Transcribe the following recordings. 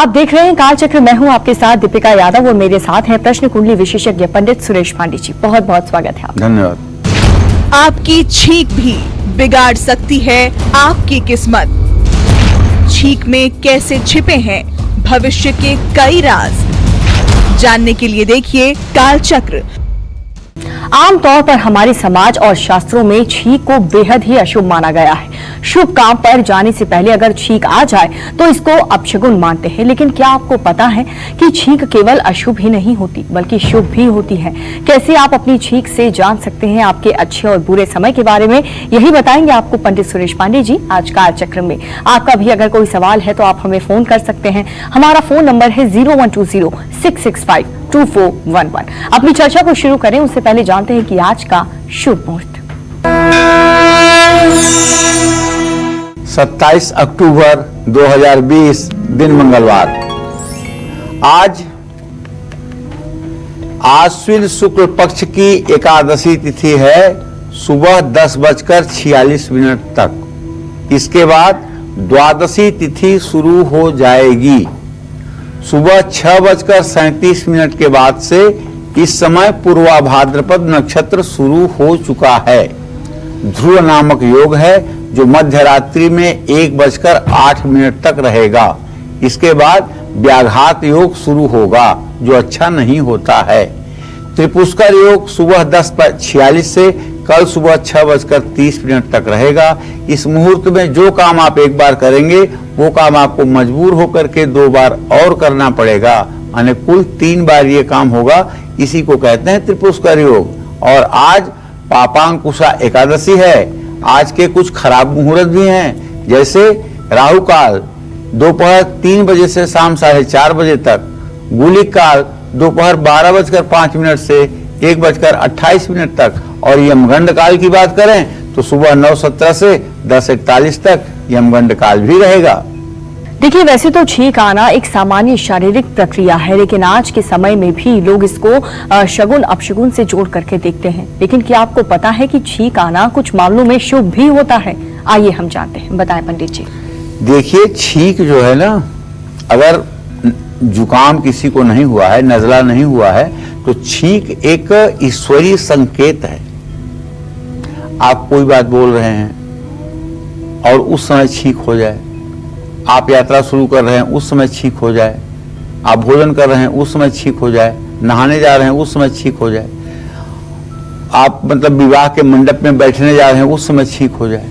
आप देख रहे हैं कालचक्र। मैं हूं आपके साथ दीपिका यादव और मेरे साथ हैं प्रश्न कुंडली विशेषज्ञ पंडित सुरेश पांडे जी। बहुत बहुत स्वागत है आपका। धन्यवाद। आपकी छींक भी बिगाड़ सकती है आपकी किस्मत। छींक में कैसे छिपे हैं भविष्य के कई राज, जानने के लिए देखिए कालचक्र। आमतौर पर हमारे समाज और शास्त्रों में छींक को बेहद ही अशुभ माना गया है। शुभ काम पर जाने से पहले अगर छींक आ जाए तो इसको अपशगुन मानते हैं। लेकिन क्या आपको पता है कि छींक केवल अशुभ ही नहीं होती बल्कि शुभ भी होती है? कैसे आप अपनी छींक से जान सकते हैं आपके अच्छे और बुरे समय के बारे में, यही बताएंगे आपको पंडित सुरेश पांडे जी आज कालचक्र में। आपका भी अगर कोई सवाल है तो आप हमें फोन कर सकते हैं। हमारा फोन नंबर है 0120-665-2411। अपनी चर्चा को शुरू करें उससे पहले जानते हैं कि आज का शुभ मुहूर्त 27 अक्टूबर 2020 दिन मंगलवार। आज आश्विन शुक्ल पक्ष की एकादशी तिथि है सुबह 10:46 तक। इसके बाद द्वादशी तिथि शुरू हो जाएगी सुबह 6:37 के बाद से। इस समय पूर्वा भाद्रपद नक्षत्र शुरू हो चुका है। ध्रुव नामक योग है जो मध्य रात्रि में 1:08 तक रहेगा। इसके बाद व्याघात योग शुरू होगा जो अच्छा नहीं होता है। त्रिपुष्कर योग सुबह 10:46 से कल सुबह 6:30 तक रहेगा। इस मुहूर्त में जो काम आप एक बार करेंगे वो काम आपको मजबूर होकर के 2 बार और करना पड़ेगा, यानी कुल 3 बार ये काम होगा। इसी को कहते हैं त्रिपुष्कर योग। और आज पापांकुशा एकादशी है। आज के कुछ खराब मुहूर्त भी हैं, जैसे राहु काल दोपहर 3 बजे से शाम 4:30 बजे तक, गुलिक काल दोपहर 12:05 से 1:28 तक, और यमगंड काल की बात करें तो सुबह 9:17 से 10:41 तक यमगंड काल भी रहेगा। देखिए, वैसे तो छींक आना एक सामान्य शारीरिक प्रक्रिया है, लेकिन आज के समय में भी लोग इसको शगुन अपशगुन से जोड़ करके देखते हैं। लेकिन क्या आपको पता है कि छींक आना कुछ मामलों में शुभ भी होता है? आइए हम जानते हैं, बताएं पंडित जी। देखिए, छींक जो है ना, अगर जुकाम किसी को नहीं हुआ है, नजला नहीं हुआ है, तो छींक एक ईश्वरीय संकेत है। आप कोई बात बोल रहे हैं और उस समय छींक हो जाए, आप यात्रा शुरू कर रहे हैं उस समय छींक हो जाए, आप भोजन कर रहे हैं उस समय छींक हो जाए, नहाने जा रहे हैं उस समय छींक हो जाए, आप मतलब विवाह के मंडप में बैठने जा रहे हैं उस समय छींक हो जाए,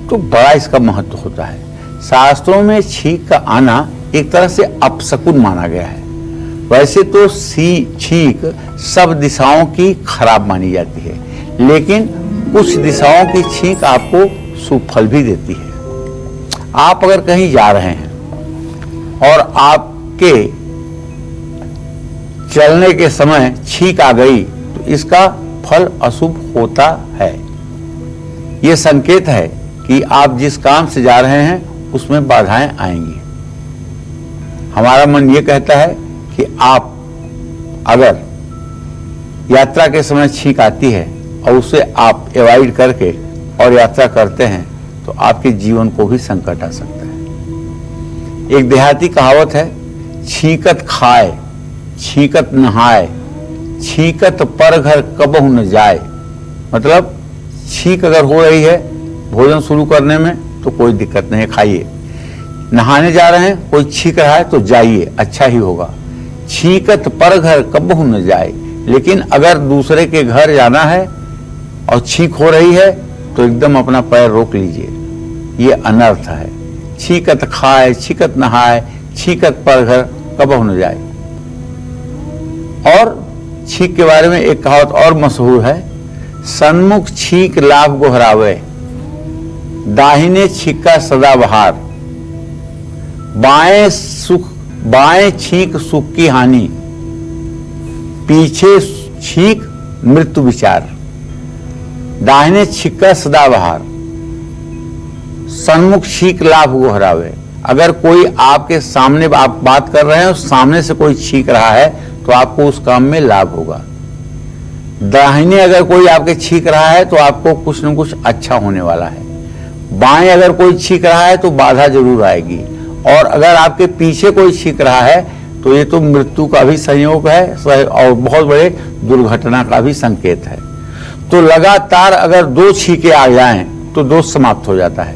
तो बड़ा इसका महत्व होता है। शास्त्रों में छींक का आना एक तरह से अपशकुन माना गया है। वैसे तो छींक सब दिशाओं की खराब मानी जाती है, लेकिन कुछ दिशाओं की छींक आपको शुभ फल भी देती है। आप अगर कहीं जा रहे हैं और आपके चलने के समय छींक आ गई तो इसका फल अशुभ होता है। यह संकेत है कि आप जिस काम से जा रहे हैं उसमें बाधाएं आएंगी। हमारा मन ये कहता है कि आप अगर यात्रा के समय छींक आती है और उसे आप अवॉइड करके और यात्रा करते हैं तो आपके जीवन को भी संकट आ सकता है। एक देहाती कहावत है, छींकत खाए छींकत नहाए, छींकत पर घर कबहु न जाए। मतलब छींक अगर हो रही है भोजन शुरू करने में तो कोई दिक्कत नहीं है, खाइए। नहाने जा रहे हैं, कोई छींक रहा है तो जाइए, अच्छा ही होगा। छींकत पर घर कबहु न जाए। लेकिन अगर दूसरे के घर जाना है और छींक हो रही है तो एकदम अपना पैर रोक लीजिए, ये अनर्थ है। छींकत खाए छींकत नहाए, छींकत पर घर कबहु न जाए। और छींक के बारे में एक कहावत और मशहूर है, सन्मुख छींक लाभ गोहरावे, दाहिने छींका सदा बहार, बाएं छींक सुख की हानि, पीछे छींक मृत्यु विचार। दाहिने छींका सदा बहार, सन्मुख छींक लाभ गोहरावे। अगर कोई आपके सामने आप बात कर रहे हैं और सामने से कोई छींक रहा है तो आपको उस काम में लाभ होगा। दाहिने अगर कोई आपके छींक रहा है तो आपको कुछ न कुछ अच्छा होने वाला है। बाएं अगर कोई छींक रहा है तो बाधा जरूर आएगी। और अगर आपके पीछे कोई छींक रहा है तो ये तो मृत्यु का भी संयोग है और बहुत बड़े दुर्घटना का भी संकेत है। तो लगातार अगर 2 छींके आ जाएं तो दोष समाप्त हो जाता है।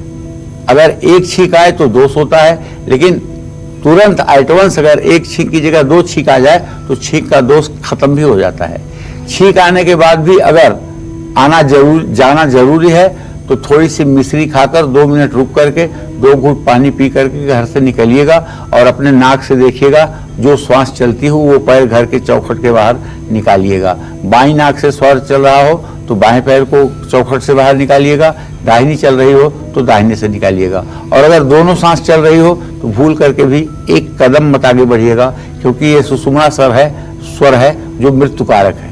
अगर 1 छींक आए तो दोष होता है, लेकिन तुरंत एटवंस अगर 1 छींक की जगह 2 छींक आ जाए तो छींक का दोष खत्म भी हो जाता है। छींक आने के बाद भी अगर जाना जरूरी है तो थोड़ी सी मिश्री खाकर 2 मिनट रुक करके 2 घूंट पानी पी करके घर से निकलिएगा और अपने नाक से देखिएगा जो श्वास चलती हो वो पैर घर के चौखट के बाहर निकालिएगा। बाईं नाक से श्वास चल रहा हो तो बाएं पैर को चौखट से बाहर निकालिएगा, दाहिनी चल रही हो तो दाहिने से निकालिएगा। और अगर दोनों सांस चल रही हो तो भूल करके भी 1 कदम मत आगे बढ़िएगा, क्योंकि ये सुषुम्ना स्वर है जो मृत्युकारक है।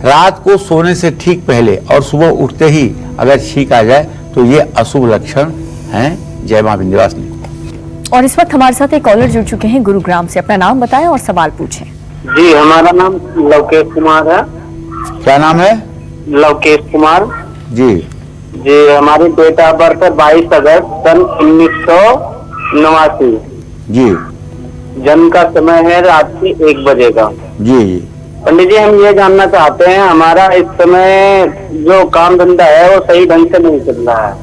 रात को सोने से ठीक पहले और सुबह उठते ही अगर छींक आ जाए तो ये अशुभ लक्षण हैं। जय मां विंध्यवासिनी। और इस वक्त हमारे साथ एक कॉलर जुड़ चुके हैं गुरुग्राम से। अपना नाम बताएं और सवाल पूछें। जी, हमारा नाम लवकेश कुमार है। क्या नाम है? लवकेश कुमार जी। जी, हमारी डेट ऑफ बर्थ है 22 अगस्त सन 1989। जी जन्म का समय है रात के 1 बजे का। जी जी। पंडित जी, हम ये जानना चाहते हैं, हमारा इस समय जो काम धंधा है वो सही ढंग से नहीं चल रहा है।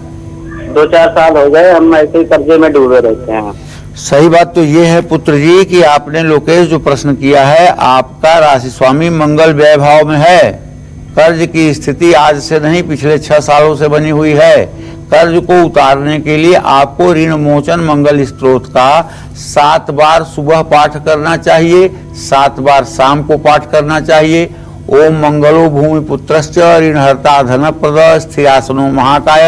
2-4 साल हो गए हम ऐसे ही कर्जे में डूबे रहते हैं। सही बात तो ये है पुत्र जी कि आपने लोकेश जो प्रश्न किया है, आपका राशि स्वामी मंगल व्यय भाव में है। कर्ज की स्थिति आज से नहीं पिछले 6 सालों से बनी हुई है। कर्ज को उतारने के लिए आपको ऋण मोचन मंगल स्तोत्र का 7 बार सुबह पाठ करना चाहिए, 7 बार शाम को पाठ करना चाहिए। ओम मंगलो भूमि पुत्रश्च ऋणहर्ता धनप्रद स्थिरासनो महाकाय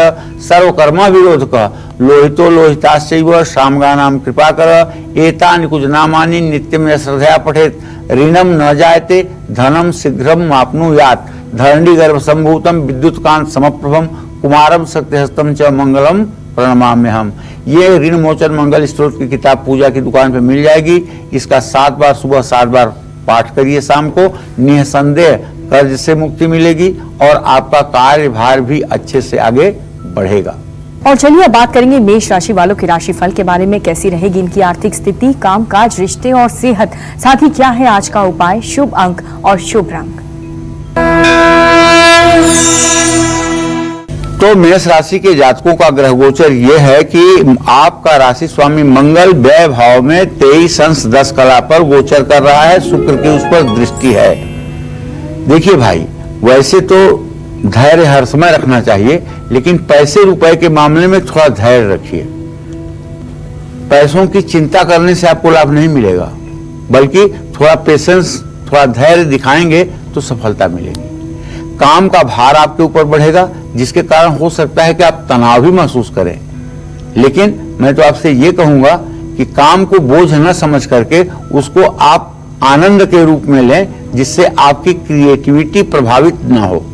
सर्वकर्मा विरोधक लोहितो लोहिताश्चैव सामगानां कृपाकर एतानि कुछ नामानि नित्यं श्रद्धया पठेत ऋणम न जायते धनम शीघ्रम आपनुयात् धरणी गर्भ संभूतम विद्युत कांत समप्रभम कुमारम सत्यहस्तम च मंगलम प्रणमाम्यहम। ये ऋण मोचन मंगल स्तोत्र की किताब पूजा की दुकान पे मिल जाएगी। इसका 7 बार सुबह 7 बार पाठ करिए शाम को, निसंदेह कर्ज से मुक्ति मिलेगी और आपका कार्यभार भी अच्छे से आगे बढ़ेगा। और चलिए अब बात करेंगे मेष राशि वालों की राशिफल के बारे में। कैसी रहेगी इनकी आर्थिक स्थिति, कामकाज, रिश्ते और सेहत, साथ ही क्या है आज का उपाय, शुभ अंक और शुभ रंग। तो मेष राशि के जातकों का ग्रह गोचर यह है कि आपका राशि स्वामी मंगल व्यय भाव में 23 अंश 10 कला पर गोचर कर रहा है। शुक्र की उस पर दृष्टि है। देखिए भाई, वैसे तो धैर्य हर समय रखना चाहिए, लेकिन पैसे रुपए के मामले में थोड़ा धैर्य रखिए। पैसों की चिंता करने से आपको लाभ नहीं मिलेगा, बल्कि थोड़ा पेशेंस, थोड़ा धैर्य दिखाएंगे तो सफलता मिलेगी। काम का भार आपके ऊपर बढ़ेगा, जिसके कारण हो सकता है कि आप तनाव भी महसूस करें। लेकिन मैं तो आपसे ये कहूंगा कि काम को बोझ न समझ करके उसको आप आनंद के रूप में लें, जिससे आपकी क्रिएटिविटी प्रभावित न हो।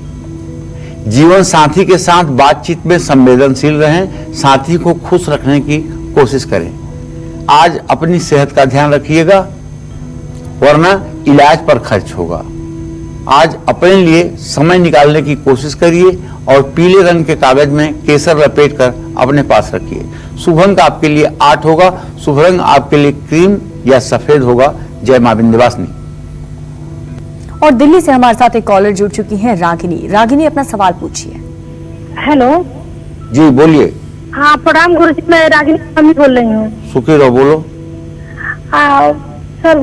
जीवन साथी के साथ बातचीत में संवेदनशील रहें, साथी को खुश रखने की कोशिश करें। आज अपनी सेहत का ध्यान रखिएगा, वरना इलाज पर खर्च होगा। आज अपने लिए समय निकालने की कोशिश करिए और पीले रंग के कागज में केसर लपेटकर अपने पास रखिए। शुभ अंक आपके लिए 8 होगा। शुभ रंग आपके लिए क्रीम या सफेद होगा। जय मां विंध्यवासिनी। और दिल्ली से हमारे साथ एक कॉलर जुड़ चुकी हैं, रागिनी। रागिनी, अपना सवाल पूछिए। हेलो जी बोलिए। हाँ, प्रणाम गुरु जी, मैं रागिनी मम्मी बोल रही हूँ। सुखी रहो, बोलो। सर,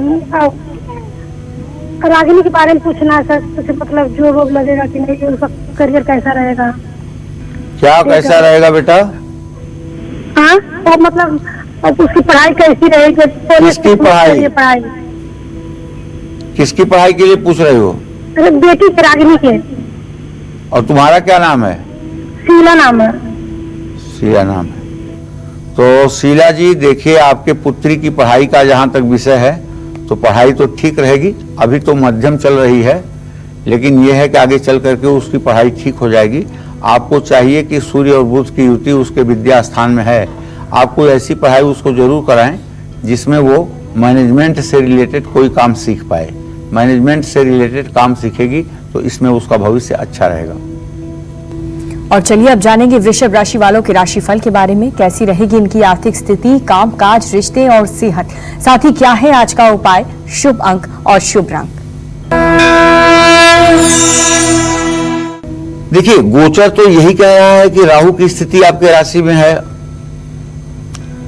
रागिनी के बारे में पूछना है सर, कुछ मतलब जॉब वॉब लगेगा कि नहीं, उसका करियर कैसा रहेगा? क्या कैसा रहेगा बेटा? हाँ, और मतलब उसकी पढ़ाई कैसी रहेगी? किसकी पढ़ाई? किसकी पढ़ाई के लिए पूछ रहे हो? अरे बेटी के, रागिनी के। और तुम्हारा क्या नाम है? शीला नाम है। शीला नाम है। तो शीला जी, देखिए, आपके पुत्री की पढ़ाई का जहां तक विषय है तो पढ़ाई तो ठीक रहेगी। अभी तो मध्यम चल रही है, लेकिन यह है कि आगे चल करके उसकी पढ़ाई ठीक हो जाएगी। आपको चाहिए कि सूर्य और बुध की युति उसके विद्या स्थान में है। आपको ऐसी पढ़ाई उसको जरूर कराएं जिसमें वो मैनेजमेंट से रिलेटेड कोई काम सीख पाए। मैनेजमेंट से रिलेटेड काम सीखेगी तो इसमें उसका भविष्य अच्छा रहेगा। और चलिए अब जानेंगे वृषभ राशि वालों के राशिफल के बारे में। कैसी रहेगी इनकी आर्थिक स्थिति, कामकाज, रिश्ते और सेहत, साथ ही क्या है आज का उपाय, शुभ अंक और शुभ रंग। देखिए, गोचर तो यही कह रहा है कि राहु की स्थिति आपके राशि में है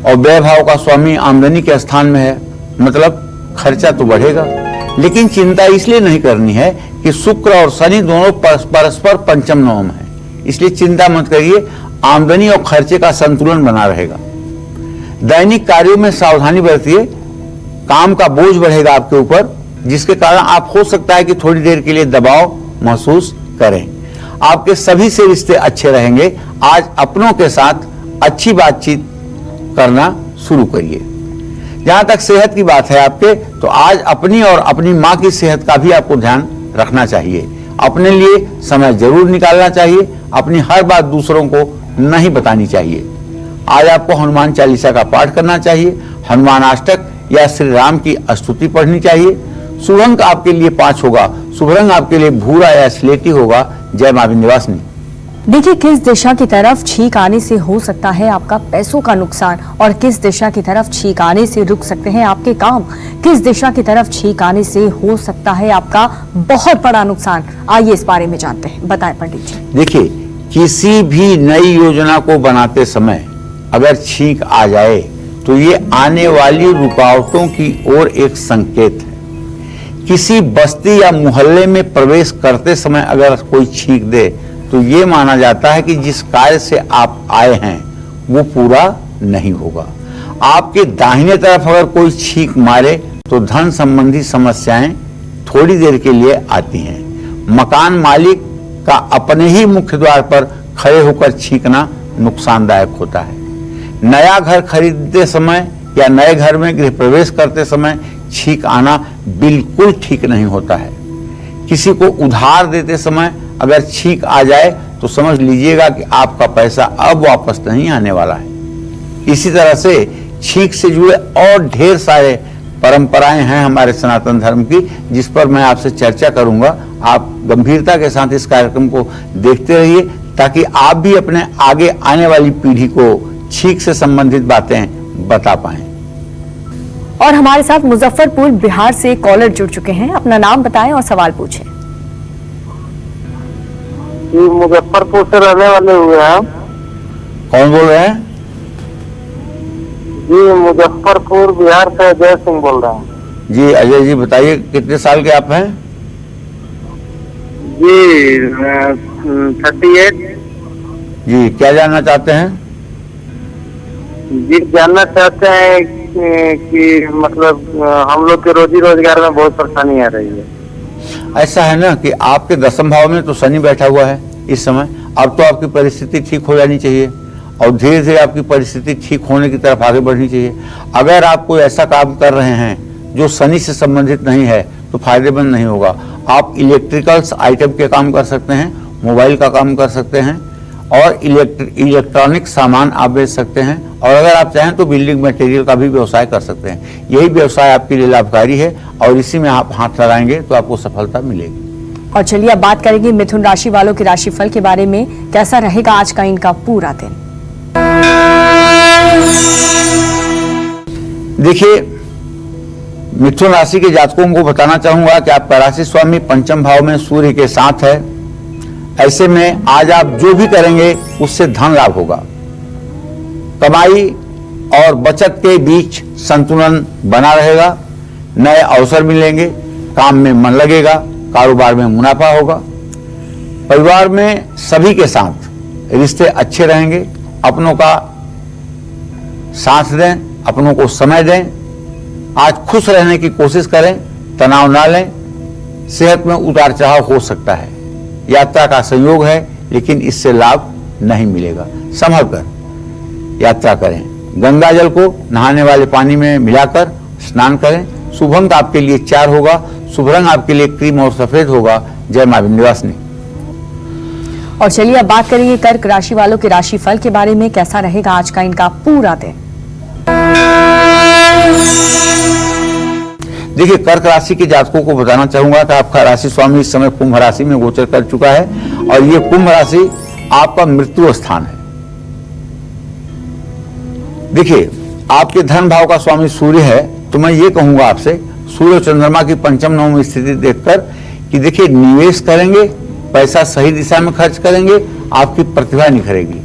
और व्यय भाव का स्वामी आमदनी के स्थान में है, मतलब खर्चा तो बढ़ेगा। लेकिन चिंता इसलिए नहीं करनी है कि शुक्र और शनि दोनों परस्पर पंचम नवम है, इसलिए चिंता मत करिए, आमदनी और खर्चे का संतुलन बना रहेगा। दैनिक कार्यों में सावधानी बरतिए, काम का बोझ बढ़ेगा आपके ऊपर, जिसके कारण आप हो सकता है कि थोड़ी देर के लिए दबाव महसूस करें। आपके सभी से रिश्ते अच्छे रहेंगे। आज अपनों के साथ अच्छी बातचीत करना शुरू करिए। जहां तक सेहत की बात है आपके, तो आज अपनी और अपनी मां की सेहत का भी आपको ध्यान रखना चाहिए। अपने लिए समय जरूर निकालना चाहिए, अपनी हर बात दूसरों को नहीं बतानी चाहिए। आज आपको हनुमान चालीसा का पाठ करना चाहिए, हनुमान अष्टक या श्री राम की स्तुति पढ़नी चाहिए। शुभ अंक आपके लिए 5 होगा, शुभ रंग आपके लिए भूरा या स्लेटी होगा। जय मां विंध्यवासिनी। देखिए, किस दिशा की तरफ छींक आने से हो सकता है आपका पैसों का नुकसान और किस दिशा की तरफ छींक आने से रुक सकते हैं आपके काम, किस दिशा की तरफ छींक आने से हो सकता है आपका बहुत बड़ा नुकसान। आइए इस बारे में जानते हैं, बताएं पंडित जी। देखिए, किसी भी नई योजना को बनाते समय अगर छींक आ जाए तो ये आने वाली रुकावटों की ओर एक संकेत है। किसी बस्ती या मोहल्ले में प्रवेश करते समय अगर कोई छींक दे तो ये माना जाता है कि जिस कार्य से आप आए हैं वो पूरा नहीं होगा। आपके दाहिने तरफ अगर कोई छींक मारे तो धन संबंधी समस्याएं थोड़ी देर के लिए आती हैं। मकान मालिक का अपने ही मुख्य द्वार पर खड़े होकर छींकना नुकसानदायक होता है। नया घर खरीदते समय या नए घर में गृह प्रवेश करते समय छींक आना बिल्कुल ठीक नहीं होता है। किसी को उधार देते समय अगर छींक आ जाए तो समझ लीजिएगा कि आपका पैसा अब वापस नहीं आने वाला है। इसी तरह से छींक से जुड़े और ढेर सारे परंपराएं हैं हमारे सनातन धर्म की, जिस पर मैं आपसे चर्चा करूंगा। आप गंभीरता के साथ इस कार्यक्रम को देखते रहिए ताकि आप भी अपने आगे आने वाली पीढ़ी को छींक से संबंधित बातें बता पाएं। और हमारे साथ मुजफ्फरपुर बिहार से कॉलर जुड़ चुके हैं। अपना नाम बताएं और सवाल पूछें। जी, मुजफ्फरपुर से रहने वाले हुए हैं। कौन बोल रहे हैं? जी, मुजफ्फरपुर बिहार से अजय सिंह बोल रहे हैं। जी अजय जी, बताइए कितने साल के आप हैं? जी 38। जी, क्या जानना चाहते हैं? जी, जानना चाहते हैं कि मतलब हम लोग के रोजी रोजगार में बहुत परेशानी आ रही है। ऐसा है ना कि आपके 10वें भाव में तो शनि बैठा हुआ है इस समय। अब तो आपकी परिस्थिति ठीक हो जानी चाहिए और धीरे धीरे आपकी परिस्थिति ठीक होने की तरफ आगे बढ़नी चाहिए। अगर आप कोई ऐसा काम कर रहे हैं जो शनि से संबंधित नहीं है तो फायदेमंद नहीं होगा। आप इलेक्ट्रिकल्स आइटम के काम कर सकते हैं, मोबाइल का काम कर सकते हैं और इलेक्ट्रॉनिक सामान आप बेच सकते हैं, और अगर आप चाहें तो बिल्डिंग मटेरियल का भी व्यवसाय कर सकते हैं। यही व्यवसाय आपके लिए लाभकारी है और इसी में आप हाथ लगाएंगे तो आपको सफलता मिलेगी। और चलिए अब बात करेंगे मिथुन राशि वालों के राशिफल के बारे में। कैसा रहेगा आज का इनका पूरा दिन। देखिए, मिथुन राशि के जातकों को बताना चाहूंगा कि आपका राशि स्वामी पंचम भाव में सूर्य के साथ है। ऐसे में आज आप जो भी करेंगे उससे धन लाभ होगा। कमाई और बचत के बीच संतुलन बना रहेगा। नए अवसर मिलेंगे, काम में मन लगेगा, कारोबार में मुनाफा होगा। परिवार में सभी के साथ रिश्ते अच्छे रहेंगे। अपनों का साथ दें, अपनों को समय दें। आज खुश रहने की कोशिश करें, तनाव ना लें। सेहत में उतार चढ़ाव हो सकता है। यात्रा का संयोग है लेकिन इससे लाभ नहीं मिलेगा। संभल कर यात्रा करें। गंगा जल को नहाने वाले पानी में मिलाकर स्नान करें। शुभ अंक आपके लिए 4 होगा, शुभ रंग आपके लिए क्रीम और सफेद होगा। जय मां विंध्यवासिनी। और चलिए अब बात करेंगे कर्क राशि वालों के राशिफल के बारे में। कैसा रहेगा आज का इनका पूरा दिन। देखिए, कर्क राशि के जातकों को बताना चाहूंगा कि आपका राशि स्वामी इस समय कुंभ राशि में गोचर कर चुका है और ये कुंभ राशि आपका मृत्यु स्थान है। देखिए, आपके धन भाव का स्वामी सूर्य है, तो मैं ये कहूंगा आपसे सूर्य और चंद्रमा की पंचम नवम स्थिति देखकर कि देखिए, निवेश करेंगे, पैसा सही दिशा में खर्च करेंगे, आपकी प्रतिभा निखरेगी।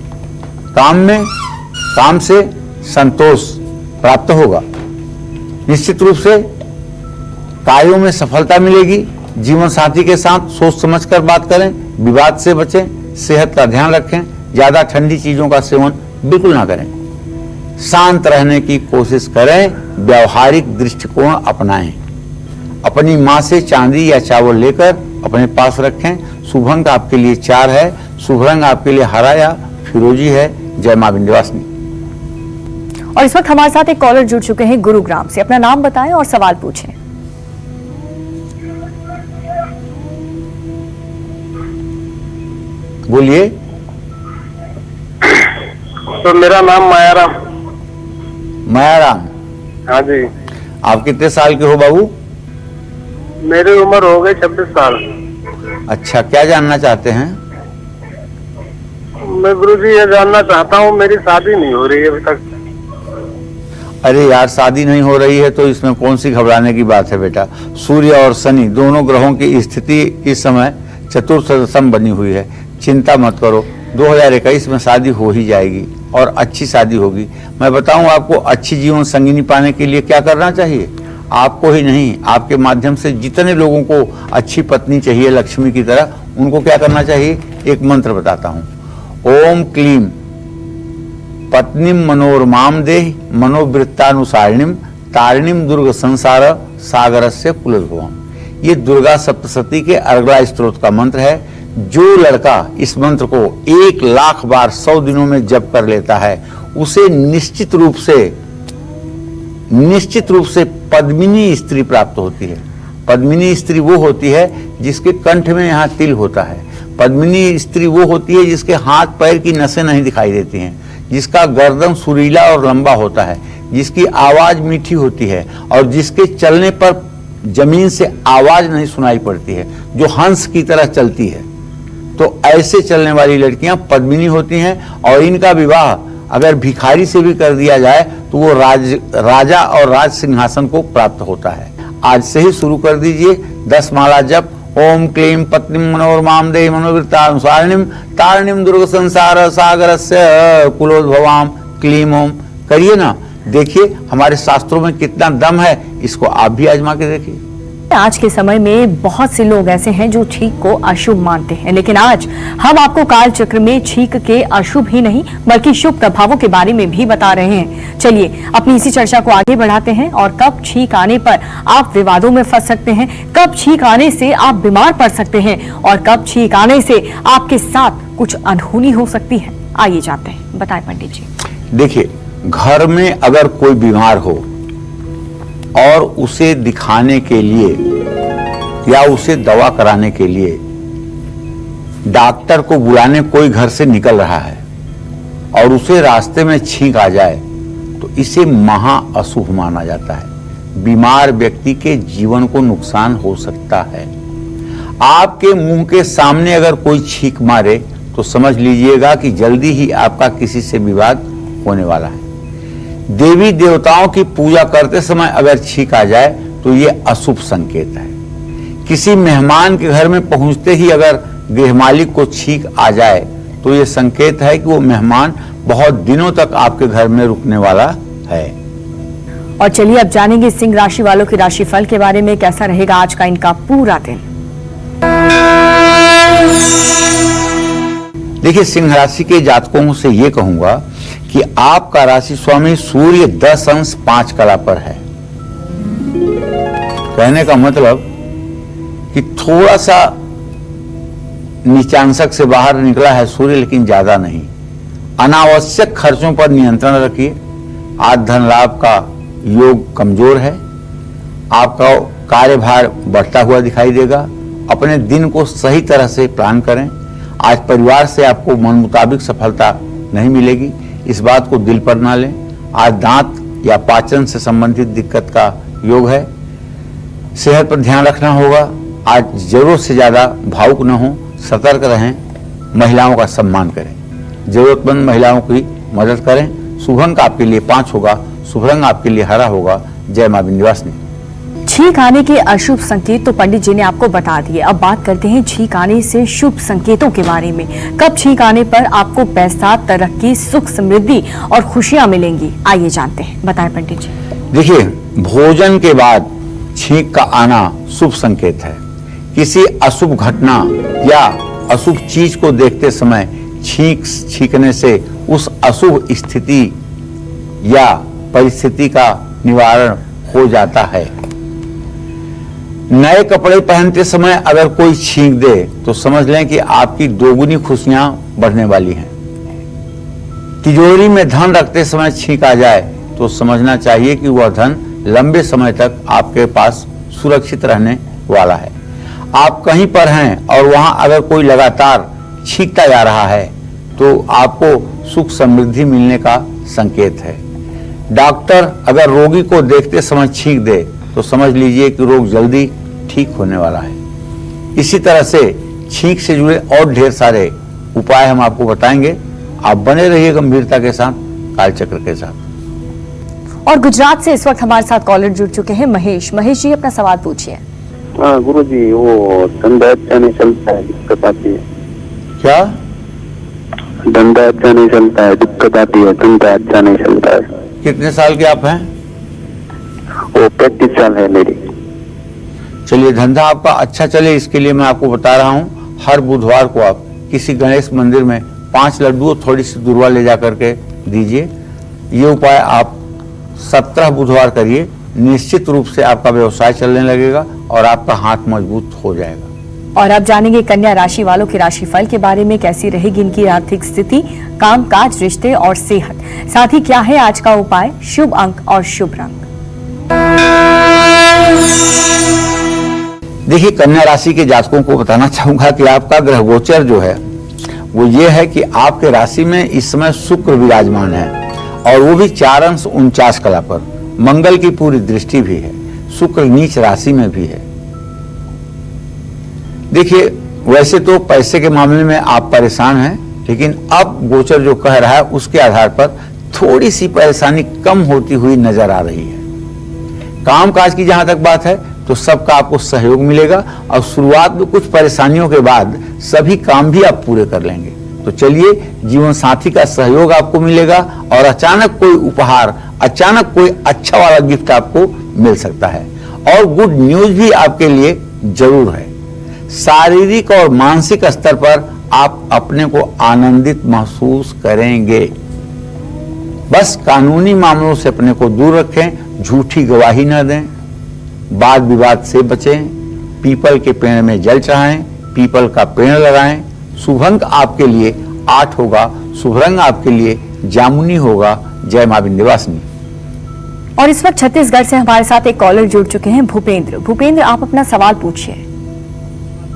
काम से संतोष प्राप्त होगा। निश्चित रूप से कार्यों में सफलता मिलेगी। जीवन साथी के साथ सोच समझकर बात करें, विवाद से बचें, सेहत का ध्यान रखें, ज्यादा ठंडी चीजों का सेवन बिल्कुल ना करें। शांत रहने की कोशिश करें, व्यवहारिक दृष्टिकोण अपनाएं। अपनी मां से चांदी या चावल लेकर अपने पास रखें। शुभ अंक आपके लिए 4 है। शुभ रंग आपके लिए हरा या फिरोजी है। जय मां विंध्यवासिनी। और इस वक्त हमारे साथ एक कॉलर जुड़ चुके हैं गुरुग्राम से। अपना नाम बताएं और सवाल पूछें। बोलिए। तो मेरा नाम मायाराम। मायाराम, हाँ जी। आप कितने साल के हो बाबू? मेरी उम्र हो गई 26 साल। अच्छा, क्या जानना चाहते हैं? मैं गुरुजी ये जानना चाहता हूँ, मेरी शादी नहीं हो रही है अभी तक। अरे यार, शादी नहीं हो रही है तो इसमें कौन सी घबराने की बात है बेटा। सूर्य और शनि दोनों ग्रहों की स्थिति इस समय चतुर्थ दशम बनी हुई है। चिंता मत करो, 2021 में शादी हो ही जाएगी और अच्छी शादी होगी। मैं बताऊं आपको, अच्छी जीवन संगिनी पाने के लिए क्या करना चाहिए? आपको ही नहीं, आपके माध्यम से जितने लोगों को अच्छी पत्नी चाहिए लक्ष्मी की तरह, उनको क्या करना चाहिए? एक मंत्र बताता हूं। ओम क्लीम पत्नीम मनोरमाम देहि मनोवृत्तानुसारिणीम तारिणीम दुर्ग संसार सागरस्य कुलोद्भवम। ये दुर्गा सप्तशती के अर्गला स्त्रोत का मंत्र है। जो लड़का इस मंत्र को 1 लाख बार 100 दिनों में जप कर लेता है, उसे निश्चित रूप से पद्मिनी स्त्री प्राप्त होती है। पद्मिनी स्त्री वो होती है जिसके कंठ में यहाँ तिल होता है। पद्मिनी स्त्री वो होती है जिसके हाथ पैर की नसें नहीं दिखाई देती हैं, जिसका गर्दन सुरीला और लंबा होता है, जिसकी आवाज मीठी होती है और जिसके चलने पर जमीन से आवाज नहीं सुनाई पड़ती है, जो हंस की तरह चलती है। तो ऐसे चलने वाली लड़कियां पद्मिनी होती हैं और इनका विवाह अगर भिखारी से भी कर दिया जाए तो वो राजा और राज सिंहासन को प्राप्त होता है। आज से ही शुरू कर दीजिए 10 माला जप। ओम क्लीम पत्नीम मनोरमाम देहि मनोवृत्तानुसारिणीम तारिणीम दुर्ग संसार सागरस्य कुलोद्भवाम। क्लीम ओम करिए ना, देखिए हमारे शास्त्रों में कितना दम है। इसको आप भी आजमा के देखिए। आज के समय में बहुत से लोग ऐसे हैं जो छींक को अशुभ मानते हैं, लेकिन आज हम आपको काल चक्र में छींक के अशुभ ही नहीं बल्कि शुभ प्रभावों के बारे में भी बता रहे हैं। चलिए अपनी इसी चर्चा को आगे बढ़ाते हैं। और कब छींक आने पर आप विवादों में फंस सकते हैं, कब छींक आने से आप बीमार पड़ सकते हैं और कब छींक आने से आपके साथ कुछ अनहोनी हो सकती है। आइए जानते हैं, बताएं पंडित जी। देखिए, घर में अगर कोई बीमार हो और उसे दिखाने के लिए या उसे दवा कराने के लिए डॉक्टर को बुलाने कोई घर से निकल रहा है और उसे रास्ते में छींक आ जाए तो इसे महा अशुभ माना जाता है। बीमार व्यक्ति के जीवन को नुकसान हो सकता है। आपके मुंह के सामने अगर कोई छींक मारे तो समझ लीजिएगा कि जल्दी ही आपका किसी से विवाद होने वाला है। देवी देवताओं की पूजा करते समय अगर छींक आ जाए तो ये अशुभ संकेत है। किसी मेहमान के घर में पहुंचते ही अगर गृह मालिक को छींक आ जाए तो ये संकेत है कि वो मेहमान बहुत दिनों तक आपके घर में रुकने वाला है। और चलिए अब जानेंगे सिंह राशि वालों की राशिफल के बारे में। कैसा रहेगा आज का इनका पूरा दिन। देखिए, सिंह राशि के जातकों से ये कहूंगा कि आपका राशि स्वामी सूर्य 10 अंश 5 कला पर है। कहने का मतलब कि थोड़ा सा नीचांशक से बाहर निकला है सूर्य, लेकिन ज्यादा नहीं। अनावश्यक खर्चों पर नियंत्रण रखिए। आज धन लाभ का योग कमजोर है। आपका कार्यभार बढ़ता हुआ दिखाई देगा। अपने दिन को सही तरह से प्लान करें। आज परिवार से आपको मन मुताबिक सफलता नहीं मिलेगी, इस बात को दिल पर ना लें। आज दांत या पाचन से संबंधित दिक्कत का योग है। सेहत पर ध्यान रखना होगा। आज जरूरत से ज्यादा भावुक न हो, सतर्क रहें। महिलाओं का सम्मान करें, जरूरतमंद महिलाओं की मदद करें। शुभ अंक आपके लिए 5 होगा, शुभ रंग आपके लिए हरा होगा। जय मां विंध्यवासिनी। छींक आने के अशुभ संकेत तो पंडित जी ने आपको बता दिए। अब बात करते हैं छींक आने से शुभ संकेतों के बारे में। कब छींक आने पर आपको पैसा, तरक्की, सुख, समृद्धि और खुशियां मिलेंगी, आइए जानते हैं। बताएं पंडित जी। देखिए, भोजन के बाद छींक का आना शुभ संकेत है। किसी अशुभ घटना या अशुभ चीज को देखते समय छींकने से उस अशुभ स्थिति या परिस्थिति का निवारण हो जाता है। नए कपड़े पहनते समय अगर कोई छींक दे तो समझ लें कि आपकी दोगुनी खुशियां बढ़ने वाली हैं। तिजोरी में धन रखते समय छींक आ जाए तो समझना चाहिए कि वह धन लंबे समय तक आपके पास सुरक्षित रहने वाला है। आप कहीं पर हैं और वहां अगर कोई लगातार छींकता जा रहा है तो आपको सुख समृद्धि मिलने का संकेत है। डॉक्टर अगर रोगी को देखते समय छींक दे तो समझ लीजिए कि रोग जल्दी ठीक होने वाला है। इसी तरह से छींक से जुड़े और ढेर सारे उपाय हम आपको बताएंगे। आप बने रहिए गंभीरता के साथ, कालचक्र के साथ। और गुजरात से इस वक्त हमारे साथ कॉलर जुड़ चुके हैं महेश। महेश जी, अपना सवाल पूछिए। हाँ गुरु जी, वो धंधा अच्छा नहीं चलता है, दिक्कत आती है। क्या? धंधा अच्छा नहीं चलता है, दिक्कत आती है, धंधा अच्छा नहीं चलता है। कितने साल के आप हैं? वो 35 साल है मेरी। चलिए, धंधा आपका अच्छा चले इसके लिए मैं आपको बता रहा हूं, हर बुधवार को आप किसी गणेश मंदिर में 5 लड्डू और थोड़ी सी दुर्वा ले जा करके दीजिए। ये उपाय आप 17 बुधवार करिए, निश्चित रूप से आपका व्यवसाय चलने लगेगा और आपका हाथ मजबूत हो जाएगा। और अब जानेंगे कन्या राशि वालों के राशिफल के बारे में। कैसी रहेगी इनकी आर्थिक स्थिति, कामकाज, रिश्ते और सेहत, साथ ही क्या है आज का उपाय, शुभ अंक और शुभ रंग। देखिए, कन्या राशि के जातकों को बताना चाहूंगा कि आपका ग्रह गोचर जो है वो ये है कि आपके राशि में इस समय शुक्र विराजमान है और वो भी 4 अंश 49 कला पर। मंगल की पूरी दृष्टि भी है, शुक्र नीच राशि में भी है। देखिए, वैसे तो पैसे के मामले में आप परेशान हैं, लेकिन अब गोचर जो कह रहा है उसके आधार पर थोड़ी सी परेशानी कम होती हुई नजर आ रही है। कामकाज की जहां तक बात है तो सबका आपको सहयोग मिलेगा और शुरुआत में कुछ परेशानियों के बाद सभी काम भी आप पूरे कर लेंगे। तो चलिए, जीवन साथी का सहयोग आपको मिलेगा और अचानक कोई उपहार, अचानक कोई अच्छा वाला गिफ्ट आपको मिल सकता है। और गुड न्यूज भी आपके लिए जरूर है। शारीरिक और मानसिक स्तर पर आप अपने को आनंदित महसूस करेंगे। बस कानूनी मामलों से अपने को दूर रखें, झूठी गवाही न दें, वाद विवाद से बचें, पीपल के पेड़ में जल चढ़ाएं, पीपल का पेड़ लगाएं। शुभ अंक आपके लिए 8 होगा, शुभ रंग आपके लिए जामुनी होगा। जय मां विंध्यवासिनी। और इस वक्त छत्तीसगढ़ से हमारे साथ एक कॉलर जुड़ चुके हैं, भूपेंद्र। भूपेंद्र, आप अपना सवाल पूछिए।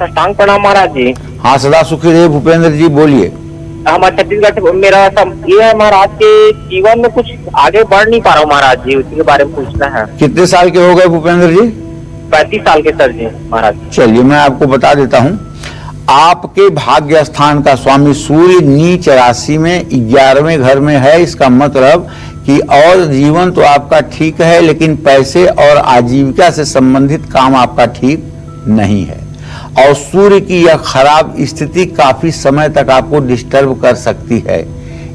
टांग प्रणाम महाराज जी। हाँ, सदा सुखी रहे भूपेंद्र जी, बोलिए। हमारे छत्तीसगढ़ से मेरा ये है महाराज के जीवन में कुछ आगे बढ़ नहीं पा रहा हूँ महाराज जी, उसी के बारे में पूछना है। कितने साल के हो गए भूपेंद्र जी? 35 साल के सर जी महाराज। चलिए, मैं आपको बता देता हूं। आपके भाग्य स्थान का स्वामी सूर्य नीच राशि में 11वें घर में है। इसका मतलब कि और जीवन तो आपका ठीक है, लेकिन पैसे और आजीविका से संबंधित काम आपका ठीक नहीं है। और सूर्य की यह खराब स्थिति काफी समय तक आपको डिस्टर्ब कर सकती है।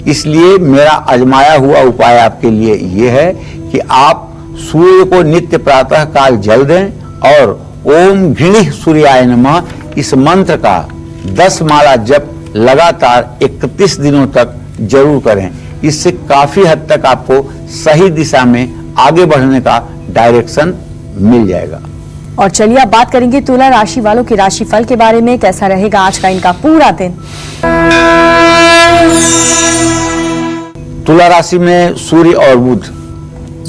इसलिए मेरा आजमाया हुआ उपाय आपके लिए यह है कि आप सूर्य को नित्य प्रातः काल जल दें और ओम घृणिः सूर्याय नमः इस मंत्र का 10 माला जप लगातार 31 दिनों तक जरूर करें। इससे काफी हद तक आपको सही दिशा में आगे बढ़ने का डायरेक्शन मिल जाएगा। और चलिए अब बात करेंगे तुला राशि वालों के राशिफल के बारे में। कैसा रहेगा आज का इनका पूरा दिन। तुला राशि में सूर्य और बुध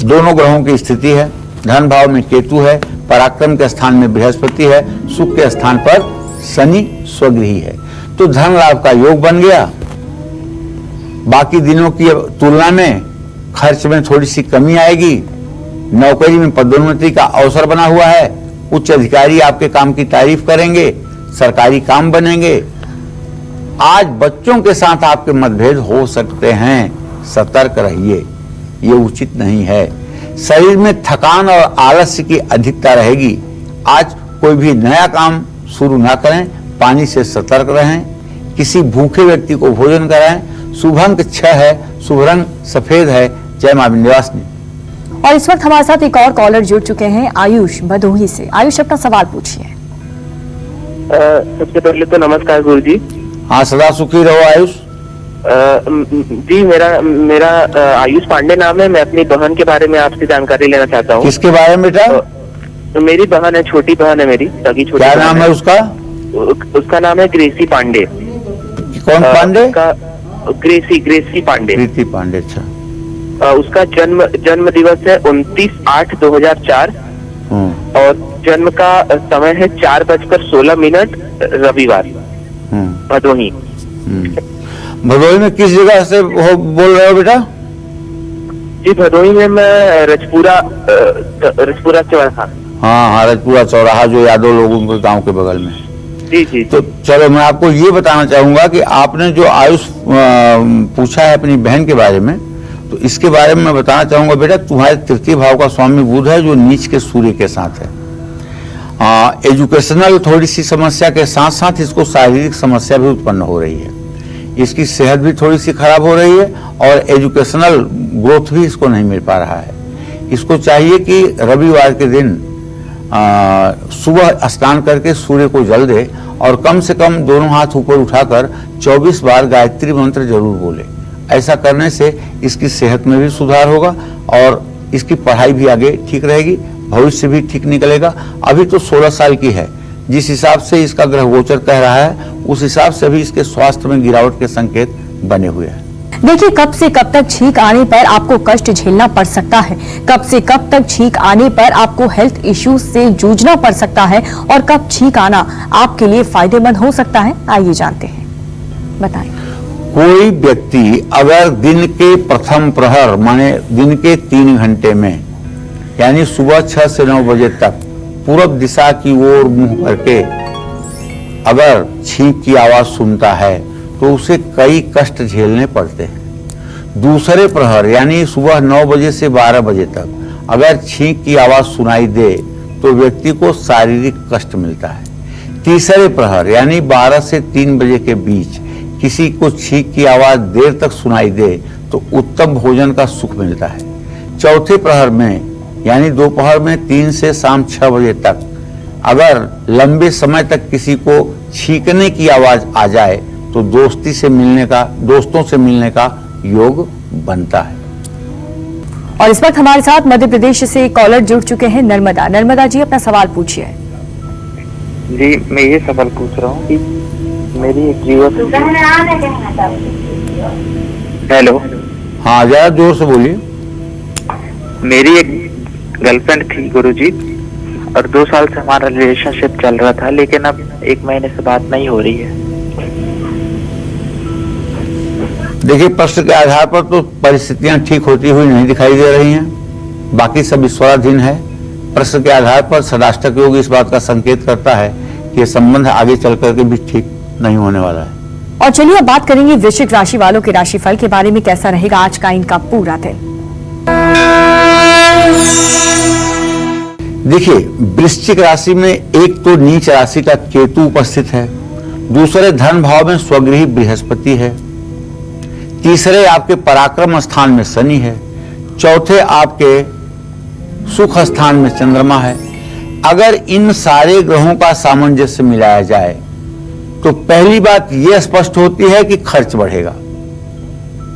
दोनों ग्रहों की स्थिति है। धन भाव में केतु है, पराक्रम के स्थान में बृहस्पति है, सुख के स्थान पर शनि स्वगृही है। तो धन लाभ का योग बन गया। बाकी दिनों की तुलना में खर्च में थोड़ी सी कमी आएगी। नौकरी में पदोन्नति का अवसर बना हुआ है। उच्च अधिकारी आपके काम की तारीफ करेंगे, सरकारी काम बनेंगे। आज बच्चों के साथ आपके मतभेद हो सकते हैं, सतर्क रहिए, ये उचित नहीं है। शरीर में थकान और आलस्य की अधिकता रहेगी। आज कोई भी नया काम शुरू ना करें, पानी से सतर्क रहें, किसी भूखे व्यक्ति को भोजन कराएं। शुभ अंक 6 है, शुभ रंग सफेद है। जय मां विंध्यवासिनी। और इस वक्त हमारे साथ एक और कॉलर जुड़ चुके हैं, आयुष भदोही से। आयुष, अपना सवाल पूछिए। सबसे पहले तो नमस्कार गुरु जी। हाँ, सदा सुखी रहो आयुष। जी, मेरा आयुष पांडे नाम है। मैं अपनी बहन के बारे में आपसे जानकारी लेना चाहता हूँ। किसके बारे में बेटा? तो मेरी बहन है, छोटी बहन है मेरी, सगी छोटी। क्या नाम है उसका? उसका नाम है ग्रेसी पांडे। कौन पांडे? ग्रेसी पांडे। कृति पांडे, अच्छा। उसका जन्म दिवस है 29/8/2004 और जन्म का समय है 4:16 रविवार, भदोही। भदोही में किस जगह से बोल रहे हो बेटा? जी, भदोही में मैं रजपुरा चौराहा। हाँ, रजपुरा चौराहा, जो यादव लोगों के गांव के बगल में। जी जी। तो चलो, मैं आपको ये बताना चाहूंगा कि आपने जो आयुष पूछा है अपनी बहन के बारे में, तो इसके बारे में मैं बताना चाहूंगा बेटा, तुम्हारे तृतीय भाव का स्वामी बुध है, जो नीच के सूर्य के साथ है। एजुकेशनल थोड़ी सी समस्या के साथ साथ इसको शारीरिक समस्या भी उत्पन्न हो रही है। इसकी सेहत भी थोड़ी सी खराब हो रही है और एजुकेशनल ग्रोथ भी इसको नहीं मिल पा रहा है। इसको चाहिए कि रविवार के दिन सुबह स्नान करके सूर्य को जल दे और कम से कम दोनों हाथ ऊपर उठाकर 24 बार गायत्री मंत्र जरूर बोले। ऐसा करने से इसकी सेहत में भी सुधार होगा और इसकी पढ़ाई भी आगे ठीक रहेगी, भविष्य भी ठीक निकलेगा। अभी तो 16 साल की है, जिस हिसाब से इसका ग्रह गोचर कह रहा है उस हिसाब से भी इसके स्वास्थ्य में गिरावट के संकेत बने हुए हैं। देखिए, कब से कब तक छींक आने पर आपको कष्ट झेलना पड़ सकता है, कब से कब तक छींक आने पर आपको हेल्थ इश्यूज से जूझना पड़ सकता है और कब छींक आना आपके लिए फायदेमंद हो सकता है, आइए जानते हैं। बताएं। कोई व्यक्ति अगर दिन के प्रथम प्रहर माने दिन के 3 घंटे में, यानी सुबह 6 से 9 बजे तक पूरब दिशा की ओर मुंह करके अगर छींक की आवाज सुनता है तो उसे कई कष्ट झेलने पड़ते हैं। दूसरे प्रहर यानी सुबह 9 बजे से 12 बजे तक अगर छींक की आवाज सुनाई दे तो व्यक्ति को शारीरिक कष्ट मिलता है। तीसरे प्रहर यानी 12 से 3 बजे के बीच किसी को छींक की आवाज देर तक सुनाई दे तो उत्तम भोजन का सुख मिलता है। चौथे प्रहर में यानी दोपहर में 3 से शाम 6 बजे तक अगर लंबे समय तक किसी को छींकने की आवाज आ जाए तो दोस्तों से मिलने का योग बनता है। और इस वक्त हमारे साथ मध्य प्रदेश से कॉलर जुड़ चुके हैं, नर्मदा जी, अपना सवाल पूछिए। जी, मैं ये सवाल पूछ रहा हूँ कि मेरी एक जीवन। हेलो। हाँ, जरा जोर से बोलिए। मेरी एक गर्लफ्रेंड थी गुरुजी और 2 साल से हमारा रिलेशनशिप चल रहा था, लेकिन अब 1 महीने से बात नहीं हो रही है। देखिए, प्रश्न के आधार पर तो परिस्थितियां ठीक होती हुई नहीं दिखाई दे रही हैं, बाकी सब ईश्वराधीन है। प्रश्न के आधार पर षडाष्टक योग इस बात का संकेत करता है कि ये संबंध आगे चल करके भी ठीक नहीं होने वाला है। और चलिए अब बात करेंगे वृश्चिक राशि वालों के राशिफल के बारे में, कैसा रहेगा आज का इनका पूरा दिन। देखिए, वृश्चिक राशि में एक तो नीच राशि का केतु उपस्थित है, दूसरे धन भाव में स्वगृही बृहस्पति है, तीसरे आपके पराक्रम स्थान में शनि है, चौथे आपके सुख स्थान में चंद्रमा है। अगर इन सारे ग्रहों का सामंजस्य मिलाया जाए तो पहली बात यह स्पष्ट होती है कि खर्च बढ़ेगा।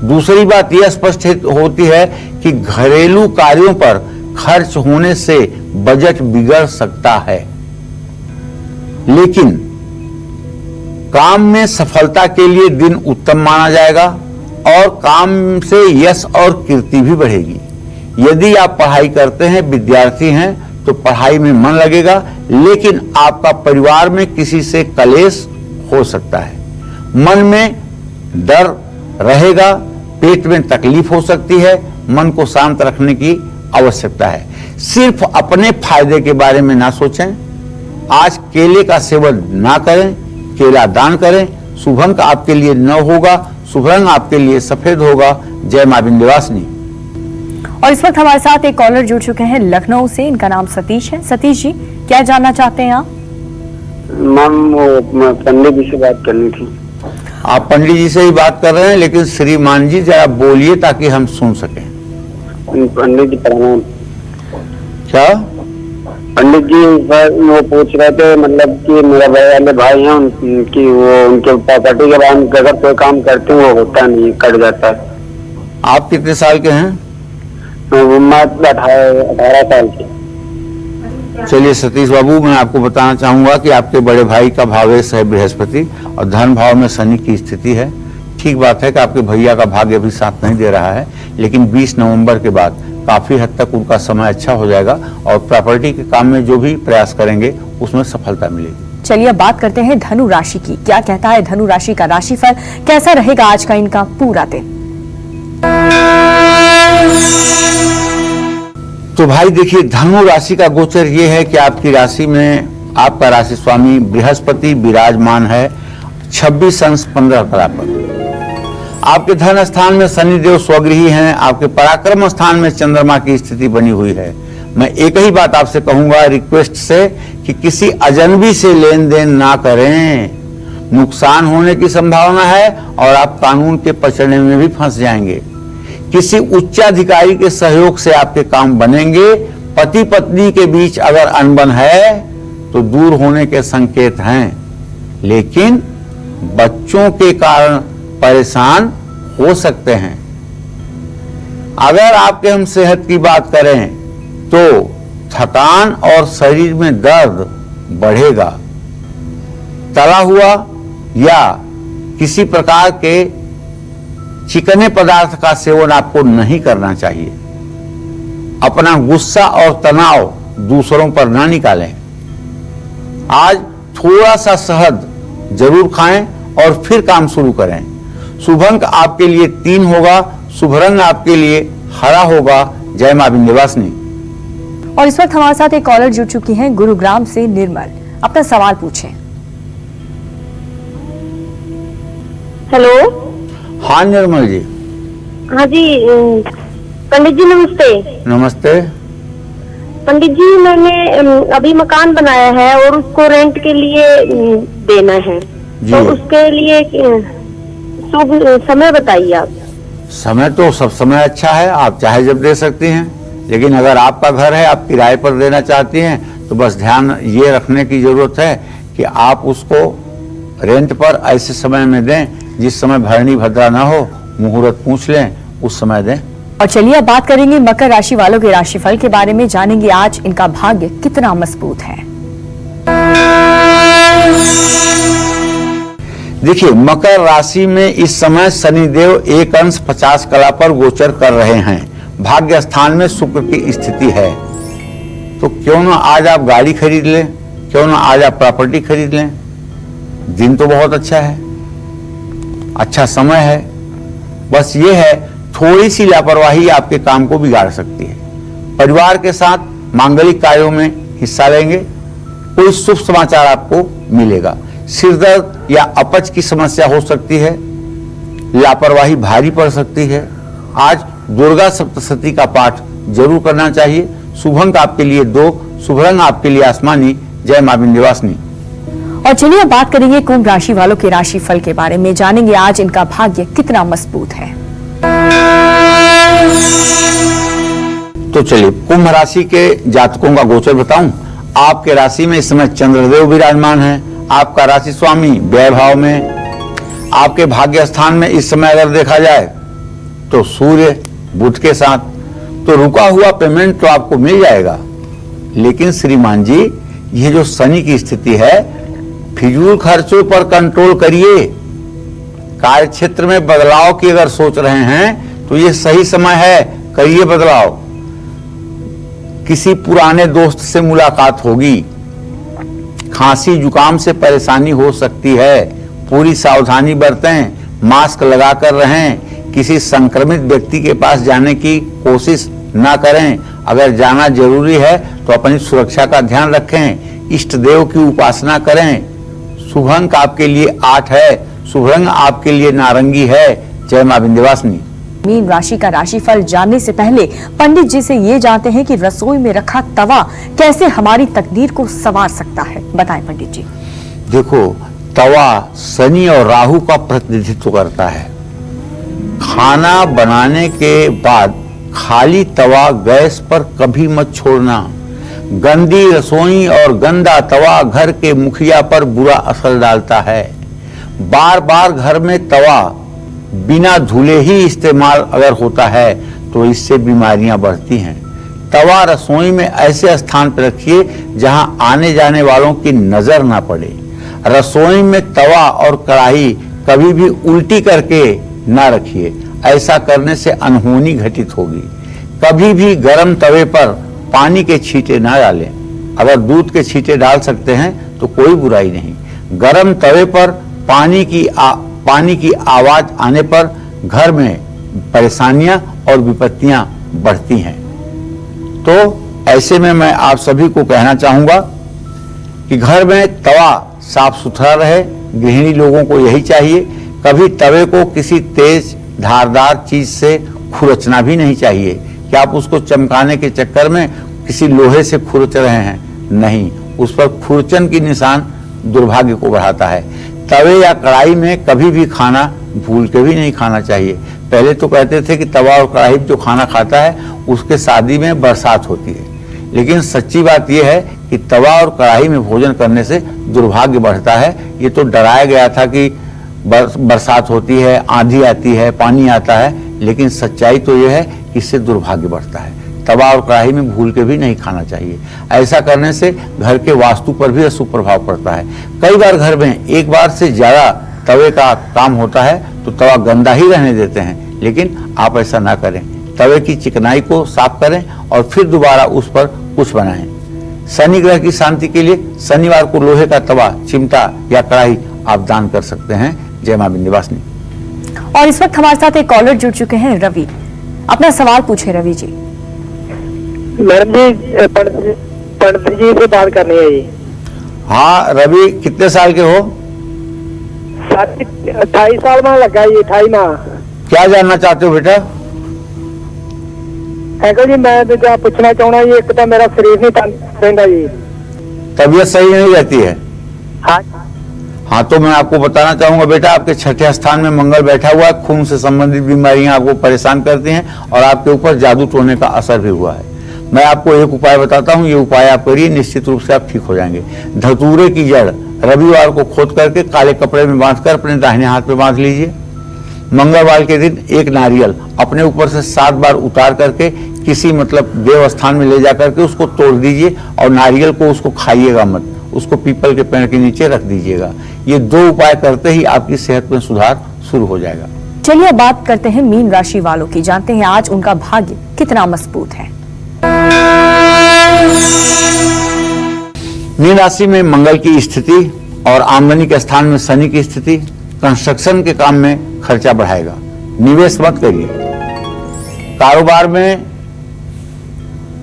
दूसरी बात यह स्पष्ट होती है कि घरेलू कार्यों पर खर्च होने से बजट बिगड़ सकता है। लेकिन काम में सफलता के लिए दिन उत्तम माना जाएगा और काम से यश और कीर्ति भी बढ़ेगी। यदि आप पढ़ाई करते हैं, विद्यार्थी हैं, तो पढ़ाई में मन लगेगा, लेकिन आपका परिवार में किसी से कलेश हो सकता है। मन में डर रहेगा, पेट में तकलीफ हो सकती है, मन को शांत रखने की आवश्यकता है। सिर्फ अपने फायदे के बारे में ना सोचें। आज केले का सेवन ना करें, केला दान करें, शुभ अंक आपके लिए 9 होगा, शुभ रंग आपके लिए सफेद होगा। जय मां विंध्यवासिनी। और इस वक्त हमारे साथ एक कॉलर जुड़ चुके हैं लखनऊ से, इनका नाम सतीश है। सतीश जी, क्या जानना चाहते हैं आप? मैम वो पंडित जी से बात करनी थी। आप पंडित जी से ही बात कर रहे हैं, लेकिन श्रीमान जी जरा बोलिए ताकि हम सुन सकें। पंडित जी प्रणाम। क्या पंडित जी सर वो पूछ रहे थे, मतलब कि मेरा वाले भाई हैं उनकी वो उनके प्रॉपर्टी के बाद अगर कोई काम करते हैं वो होता नहीं, कट जाता है। आप कितने साल के हैं? मैं 18 साल की। चलिए सतीश बाबू, मैं आपको बताना चाहूंगा कि आपके बड़े भाई का भावेश है बृहस्पति और धन भाव में शनि की स्थिति है। ठीक बात है कि आपके भैया का भाग्य भी साथ नहीं दे रहा है, लेकिन 20 नवंबर के बाद काफी हद तक उनका समय अच्छा हो जाएगा और प्रॉपर्टी के काम में जो भी प्रयास करेंगे उसमें सफलता मिलेगी। चलिए अब बात करते हैं धनु राशि की। क्या कहता है धनु राशि का राशिफल, कैसा रहेगा आज का इनका पूरा दिन? तो भाई देखिए, धनु राशि का गोचर ये है कि आपकी राशि में आपका राशि स्वामी बृहस्पति विराजमान है 26 अंश 15 कला पर। आपके धन स्थान में शनिदेव स्वगृही हैं। आपके पराक्रम स्थान में चंद्रमा की स्थिति बनी हुई है। मैं एक ही बात आपसे कहूंगा रिक्वेस्ट से कि किसी अजनबी से लेन देन ना करें, नुकसान होने की संभावना है और आप कानून के पचड़े में भी फंस जाएंगे। किसी उच्चाधिकारी के सहयोग से आपके काम बनेंगे। पति पत्नी के बीच अगर अनबन है तो दूर होने के संकेत हैं, लेकिन बच्चों के कारण परेशान हो सकते हैं। अगर आपके हम सेहत की बात करें तो थकान और शरीर में दर्द बढ़ेगा। तला हुआ या किसी प्रकार के चिकने पदार्थ का सेवन आपको नहीं करना चाहिए। अपना गुस्सा और तनाव दूसरों पर ना निकालें। आज थोड़ा सा शहद जरूर खाएं और फिर काम शुरू करें। शुभ अंक आपके लिए 3 होगा, शुभ रंग आपके लिए हरा होगा। जय मां विंध्यवासिनी। और इस वक्त हमारे साथ एक कॉलर जुड़ चुकी हैं गुरुग्राम से निर्मल, अपना सवाल पूछें। हेलो। हाँ निर्मल जी। हाँ जी पंडित जी नमस्ते। नमस्ते। पंडित जी मैंने अभी मकान बनाया है और उसको रेंट के लिए देना है, तो उसके लिए शुभ समय बताइए आप। समय तो सब समय अच्छा है, आप चाहे जब दे सकती हैं, लेकिन अगर आपका घर है, आप किराए पर देना चाहती हैं, तो बस ध्यान ये रखने की जरूरत है कि आप उसको रेंट पर ऐसे समय में दें जिस समय भरणी भद्रा ना हो, मुहूर्त पूछ लें, उस समय दें। और चलिए अब बात करेंगे मकर राशि वालों के राशिफल के बारे में, जानेंगे आज इनका भाग्य कितना मजबूत है। देखिए, मकर राशि में इस समय शनिदेव 1 अंश 50 कला पर गोचर कर रहे हैं। भाग्य स्थान में शुक्र की स्थिति है, तो क्यों ना आज आप गाड़ी खरीद लें, क्यों ना आज आप प्रॉपर्टी खरीद लें। दिन तो बहुत अच्छा है, अच्छा समय है, बस ये है थोड़ी सी लापरवाही आपके काम को बिगाड़ सकती है। परिवार के साथ मांगलिक कार्यों में हिस्सा लेंगे, कोई शुभ समाचार आपको मिलेगा। सिर दर्द या अपच की समस्या हो सकती है, लापरवाही भारी पड़ सकती है। आज दुर्गा सप्तशती का पाठ जरूर करना चाहिए। शुभ अंक आपके लिए 2, शुभ रंग आपके लिए आसमानी। जय मां विंध्यवासिनी। और चलिए अब बात करेंगे कुंभ राशि वालों के राशिफल के बारे में, जानेंगे आज इनका भाग्य कितना मजबूत है। तो चलिए कुंभ राशि के जातकों का गोचर बताऊं। आपके राशि में इस समय चंद्रदेव विराजमान है। आपका राशि स्वामी व्यय भाव में। आपके भाग्य स्थान में इस समय अगर देखा जाए तो सूर्य बुध के साथ, तो रुका हुआ पेमेंट तो आपको मिल जाएगा, लेकिन श्रीमान जी ये जो शनि की स्थिति है, फिजूल खर्चों पर कंट्रोल करिए। कार्य क्षेत्र में बदलाव की अगर सोच रहे हैं तो ये सही समय है, करिए बदलाव। किसी पुराने दोस्त से मुलाकात होगी। खांसी जुकाम से परेशानी हो सकती है, पूरी सावधानी बरतें, मास्क लगाकर रहें। किसी संक्रमित व्यक्ति के पास जाने की कोशिश ना करें। अगर जाना जरूरी है तो अपनी सुरक्षा का ध्यान रखें। इष्ट देव की उपासना करें। शुभ अंक आपके लिए 8 है, शुभ रंग आपके लिए नारंगी है। जय मां विंध्यवासिनी। मीन राशि का राशिफल जानने से पहले पंडित जी से ये जानते हैं कि रसोई में रखा तवा कैसे हमारी तकदीर को संवार सकता है। बताएं पंडित जी। देखो, तवा शनि और राहु का प्रतिनिधित्व करता है। खाना बनाने के बाद खाली तवा गैस पर कभी मत छोड़ना। गंदी रसोई और गंदा तवा घर के मुखिया पर बुरा असर डालता है। बार बार घर में तवा बिना धुले ही इस्तेमाल अगर होता है तो इससे बीमारियां बढ़ती हैं। तवा रसोई में ऐसे स्थान पर रखिए जहां आने जाने वालों की नजर ना पड़े। रसोई में तवा और कढ़ाई कभी भी उल्टी करके ना रखिए, ऐसा करने से अनहोनी घटित होगी। कभी भी गर्म तवे पर पानी के छींटे ना डालें। अगर दूध के छींटे डाल सकते हैं तो कोई बुराई नहीं। गर्म तवे पर पानी की आवाज आने पर घर में परेशानियां और विपत्तियां बढ़ती हैं। तो ऐसे में मैं आप सभी को कहना चाहूंगा कि घर में तवा साफ सुथरा रहे। गृहिणी लोगों को यही चाहिए। कभी तवे को किसी तेज धारदार चीज से खुरचना भी नहीं चाहिए कि आप उसको चमकाने के चक्कर में किसी लोहे से खुरच रहे हैं। नहीं, उस पर खुरचन की निशान दुर्भाग्य को बढ़ाता है। तवे या कढ़ाई में कभी भी खाना भूल के भी नहीं खाना चाहिए। पहले तो कहते थे कि तवा और कढ़ाई जो खाना खाता है उसके शादी में बरसात होती है, लेकिन सच्ची बात यह है कि तवा और कढ़ाई में भोजन करने से दुर्भाग्य बढ़ता है। ये तो डराया गया था कि बरसात होती है, आंधी आती है, पानी आता है, लेकिन सच्चाई तो यह है कि इससे दुर्भाग्य बढ़ता है। तवा और कढ़ाई में भूल के भी नहीं खाना चाहिए। ऐसा करने से घर के वास्तु पर भी अशुभ प्रभाव पड़ता है। कई बार घर में एक बार से ज्यादा तवे का काम होता है तो तवा गंदा ही रहने देते हैं, लेकिन आप ऐसा ना करें। तवे की चिकनाई को साफ करें और फिर दोबारा उस पर कुछ बनाएं। शनि ग्रह की शांति के लिए शनिवार को लोहे का तवा, चिमटा या कढ़ाई आप दान कर सकते हैं। जय मां विंध्यवासिनी। और इस वक्त हमारे साथ एक कॉलर जुड़ चुके हैं, रवि। अपना सवाल पूछे रवि जी। मैडम जी, पंडित जी से बात करनी है जी। हाँ रवि, कितने साल के हो? 28 साल में लगा ये 28 माह। क्या जानना चाहते हो बेटा? अंकल जी, मैं तो क्या पूछना चाहूँगा, ये एक तो मेरा शरीर नहीं रहता जी। तबीयत सही नहीं रहती है? हाँ हाँ, तो मैं आपको बताना चाहूंगा बेटा, आपके छठे स्थान में मंगल बैठा हुआ है। खून से संबंधित बीमारियां आपको परेशान करती हैं और आपके ऊपर जादू टोने का असर भी हुआ है। मैं आपको एक उपाय बताता हूं, ये उपाय आप करिए, निश्चित रूप से आप ठीक हो जाएंगे। धतूरे की जड़ रविवार को खोद करके काले कपड़े में बांधकर अपने दाहिने हाथ में बांध लीजिए। मंगलवार के दिन एक नारियल अपने ऊपर से 7 बार उतार करके किसी देव स्थान में ले जा करके उसको तोड़ दीजिए और नारियल को उसको खाइएगा मत, उसको पीपल के पेड़ के नीचे रख दीजिएगा। ये 2 उपाय करते ही आपकी सेहत में सुधार शुरू हो जाएगा। चलिए अब बात करते हैं मीन राशि वालों की। जानते हैं आज उनका भाग्य कितना मजबूत है। मीन राशि में मंगल की स्थिति और आमदनी के स्थान में शनि की स्थिति कंस्ट्रक्शन के काम में खर्चा बढ़ाएगा। निवेश मत करिए। कारोबार में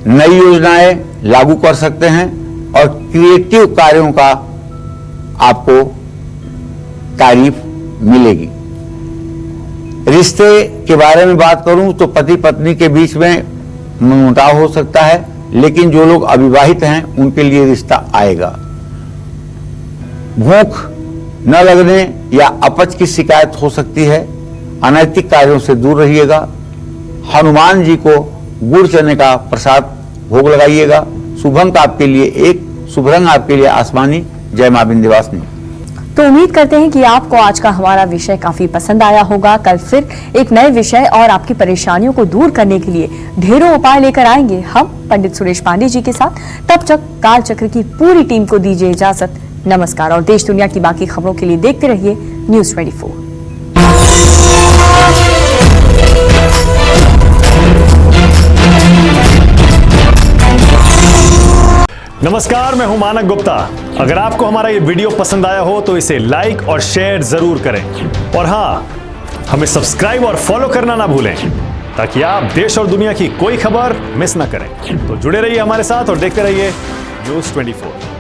नई योजनाएं लागू कर सकते हैं और क्रिएटिव कार्यों का आपको तारीफ मिलेगी। रिश्ते के बारे में बात करूं तो पति पत्नी के बीच में मनमुटाव हो सकता है, लेकिन जो लोग अविवाहित हैं उनके लिए रिश्ता आएगा। भूख न लगने या अपच की शिकायत हो सकती है। अनैतिक कार्यों से दूर रहिएगा। हनुमान जी को गुड़ चने का प्रसाद भोग लगाइएगा। शुभ अंक आपके लिए 1, शुभ रंग आपके लिए आसमानी। जय मां विंध्यवासिनी। तो उम्मीद करते हैं कि आपको आज का हमारा विषय काफी पसंद आया होगा। कल फिर एक नए विषय और आपकी परेशानियों को दूर करने के लिए ढेरों उपाय लेकर आएंगे हम पंडित सुरेश पांडे जी के साथ। तब तक कालचक्र की पूरी टीम को दीजिए इजाजत। नमस्कार और देश दुनिया की बाकी खबरों के लिए देखते रहिए न्यूज़ 24। नमस्कार, मैं हूं मानक गुप्ता। अगर आपको हमारा ये वीडियो पसंद आया हो तो इसे लाइक और शेयर जरूर करें और हाँ, हमें सब्सक्राइब और फॉलो करना ना भूलें ताकि आप देश और दुनिया की कोई खबर मिस ना करें। तो जुड़े रहिए हमारे साथ और देखते रहिए न्यूज़ 24।